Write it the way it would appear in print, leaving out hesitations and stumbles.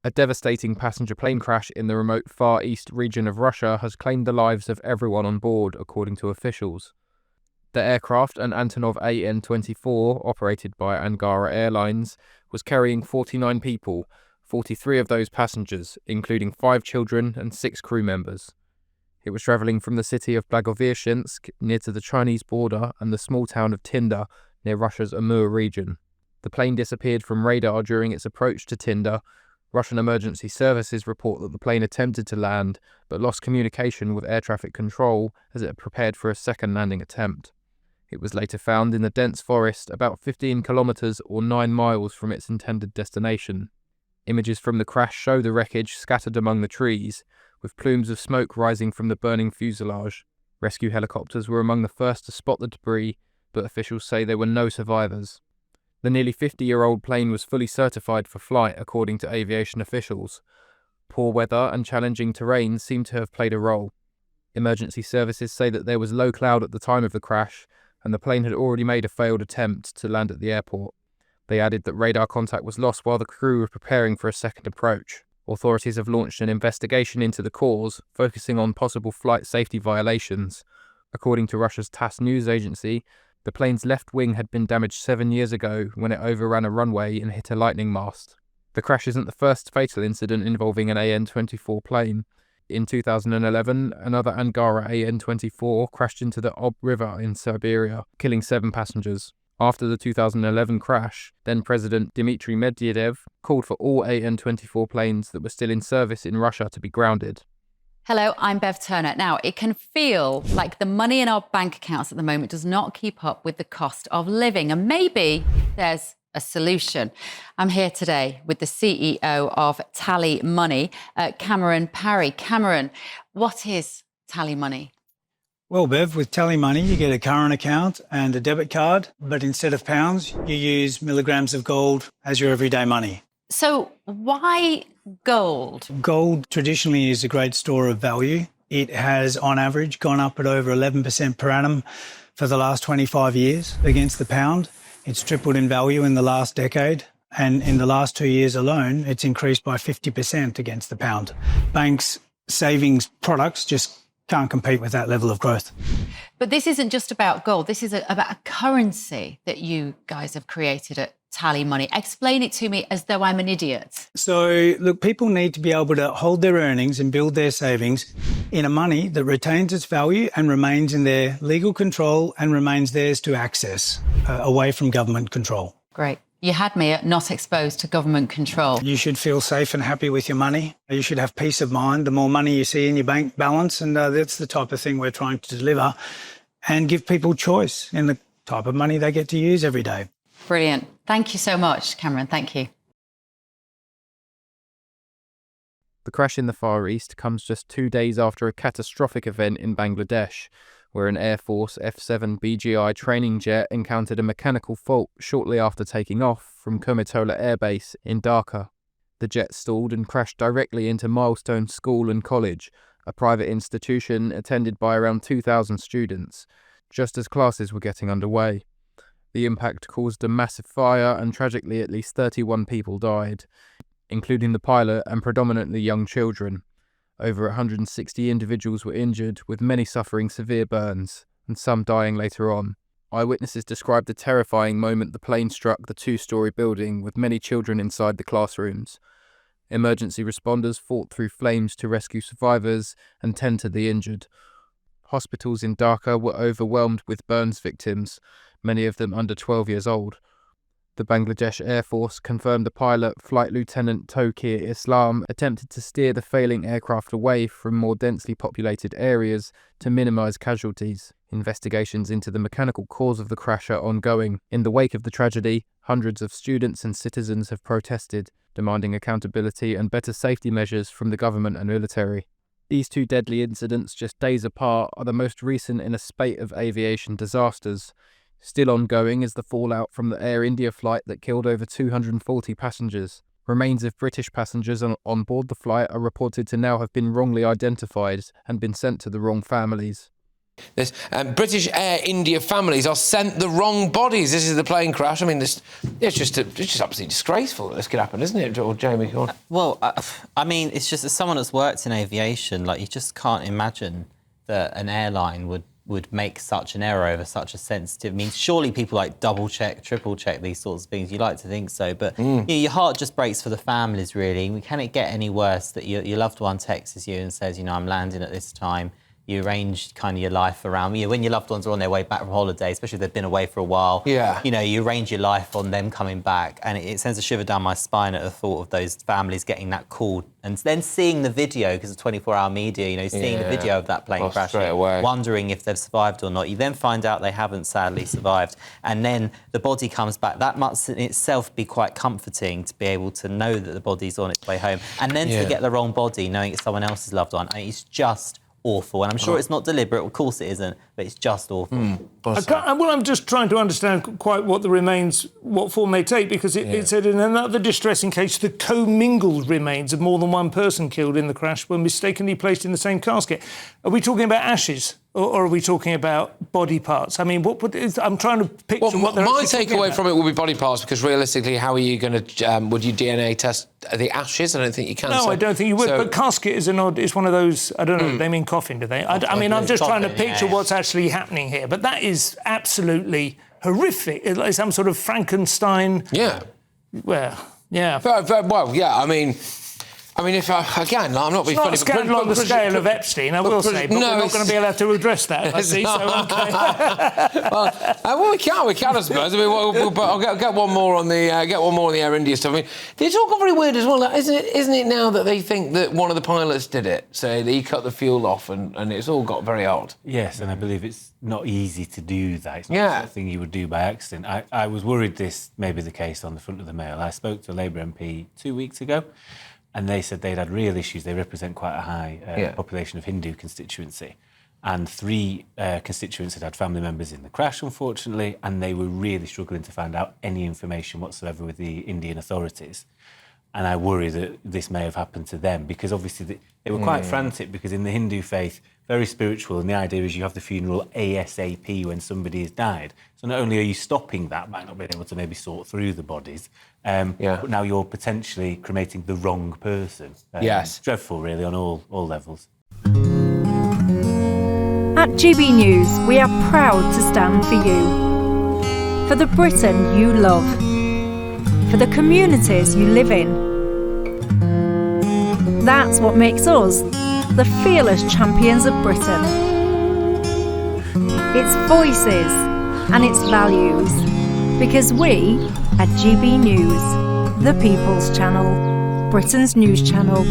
A devastating passenger plane crash in the remote Far East region of Russia has claimed the lives of everyone on board, according to officials. The aircraft, an Antonov An-24 operated by Angara Airlines, was carrying 49 people, 43 of those passengers, including 5 children and 6 crew members. It was travelling from the city of Blagoveshchensk near to the Chinese border and the small town of Tinda near Russia's Amur region. The plane disappeared from radar during its approach to Tinda. Russian emergency services report that the plane attempted to land but lost communication with air traffic control as it prepared for a second landing attempt. It was later found in the dense forest about 15 kilometres or 9 miles from its intended destination. Images from the crash show the wreckage scattered among the trees, with plumes of smoke rising from the burning fuselage. Rescue helicopters were among the first to spot the debris, but officials say there were no survivors. The nearly 50-year-old plane was fully certified for flight, according to aviation officials. Poor weather and challenging terrain seem to have played a role. Emergency services say that there was low cloud at the time of the crash, and the plane had already made a failed attempt to land at the airport. They added that radar contact was lost while the crew were preparing for a second approach. Authorities have launched an investigation into the cause, focusing on possible flight safety violations. According to Russia's TASS news agency, the plane's left wing had been damaged 7 years ago when it overran a runway and hit a lightning mast. The crash isn't the first fatal incident involving an An-24 plane. In 2011, another Angara An-24 crashed into the Ob River in Siberia, killing 7 passengers. After the 2011 crash, then-President Dmitry Medvedev called for all An-24 planes that were still in service in Russia to be grounded. Hello, I'm Bev Turner. Now, it can feel like the money in our bank accounts at the moment does not keep up with the cost of living, and maybe there's a solution. I'm here today with the CEO of TallyMoney, Cameron Parry. Cameron, what is TallyMoney? Well, Bev, with TallyMoney, you get a current account and a debit card, but instead of pounds, you use milligrams of gold as your everyday money. So why gold? Gold traditionally is a great store of value. It has, on average, gone up at over 11% per annum for the last 25 years against the pound. It's tripled in value in the last decade. And in the last 2 years alone, it's increased by 50% against the pound. Banks' savings products just can't compete with that level of growth. But this isn't just about gold. This is about a currency that you guys have created at TallyMoney. Explain it to me as though I'm an idiot. So, look, people need to be able to hold their earnings and build their savings in a money that retains its value and remains in their legal control and remains theirs to access, away from government control. Great. You had me at not exposed to government control. You should feel safe and happy with your money. You should have peace of mind the more money you see in your bank balance, and that's the type of thing we're trying to deliver, and give people choice in the type of money they get to use every day. Brilliant. Thank you so much, Cameron. Thank you. The crash in the Far East comes just 2 days after a catastrophic event in Bangladesh, where an Air Force F-7 BGI training jet encountered a mechanical fault shortly after taking off from Kumitola Air Base in Dhaka. The jet stalled and crashed directly into Milestone School and College, a private institution attended by around 2,000 students, just as classes were getting underway. The impact caused a massive fire and tragically at least 31 people died, including the pilot and predominantly young children. Over 160 individuals were injured, with many suffering severe burns, and some dying later on. Eyewitnesses described the terrifying moment the plane struck the 2-story building, with many children inside the classrooms. Emergency responders fought through flames to rescue survivors and tend to the injured. Hospitals in Dhaka were overwhelmed with burns victims, many of them under 12 years old. The Bangladesh Air Force confirmed the pilot, Flight Lieutenant Tokir Islam, attempted to steer the failing aircraft away from more densely populated areas to minimise casualties. Investigations into the mechanical cause of the crash are ongoing. In the wake of the tragedy, hundreds of students and citizens have protested, demanding accountability and better safety measures from the government and military. These 2 deadly incidents, just days apart, are the most recent in a spate of aviation disasters. Still ongoing is the fallout from the Air India flight that killed over 240 passengers. Remains of British passengers on board the flight are reported to now have been wrongly identified and been sent to the wrong families. This British Air India families are sent the wrong bodies. This is the plane crash. I mean, it's just absolutely disgraceful that this could happen, isn't it? Or Jamie, go on. Well, I mean, it's just as someone that's worked in aviation, like, you just can't imagine that an airline would make such an error over such a sensitive... I mean, surely people like double-check, triple-check these sorts of things. You like to think so, but you know, your heart just breaks for the families, really. Can it get any worse that your loved one texts you and says, you know, I'm landing at this time? You arrange kind of your life around you. When your loved ones are on their way back from holiday, especially if they've been away for a while, you know, you arrange your life on them coming back, and it sends a shiver down my spine at the thought of those families getting that call and then seeing the video, because of 24-hour media, you know, seeing the video of that plane crashing, wondering if they've survived or not. You then find out they haven't sadly survived, and then the body comes back. That must in itself be quite comforting, to be able to know that the body's on its way home, and then to get the wrong body, knowing it's someone else's loved one. I mean, it's just awful, and I'm sure it's not deliberate. Of course it isn't, but it's just awful. I'm just trying to understand quite what the remains, what form they take, because it said in another distressing case, the commingled remains of more than one person killed in the crash were mistakenly placed in the same casket. Are we talking about ashes, or are we talking about body parts? I mean, I'm trying to picture what they're my actually takeaway from it will be body parts, because realistically, how are you going to... would you DNA test the ashes? I don't think you can. No, I don't think you would. But casket is it's one of those... I don't know. They mean coffin, do they? I mean, I'm just trying to picture what's actually happening here. But that is absolutely horrific. It's like some sort of Frankenstein... Yeah. Well, yeah. Well, yeah, I mean, if I'm not being funny... It's not a scandal on the scale of Epstein, I will say, but we're not going to be allowed to address that, I see, so OK. Well, we can, I suppose. I mean, but I'll get one more on the Air India stuff. I mean, it's all got very weird as well, isn't it now that they think that one of the pilots did it, so he cut the fuel off, and it's all got very odd. Yes, and I believe it's not easy to do that. It's not something you would do by accident. I was worried this may be the case on the front of the Mail. I spoke to a Labour MP 2 weeks ago, and they said they'd had real issues. They represent quite a high population of Hindu constituency. And 3 constituents had family members in the crash, unfortunately, and they were really struggling to find out any information whatsoever with the Indian authorities. And I worry that this may have happened to them, because obviously they were quite frantic, because in the Hindu faith, very spiritual, and the idea is you have the funeral ASAP when somebody has died. So not only are you stopping that by not being able to maybe sort through the bodies, but now you're potentially cremating the wrong person. Yes. Dreadful, really, on all levels. At GB News, we are proud to stand for you. For the Britain you love. For the communities you live in. That's what makes us the fearless champions of Britain. Its voices and its values. Because we, at GB News, the People's Channel, Britain's news channel.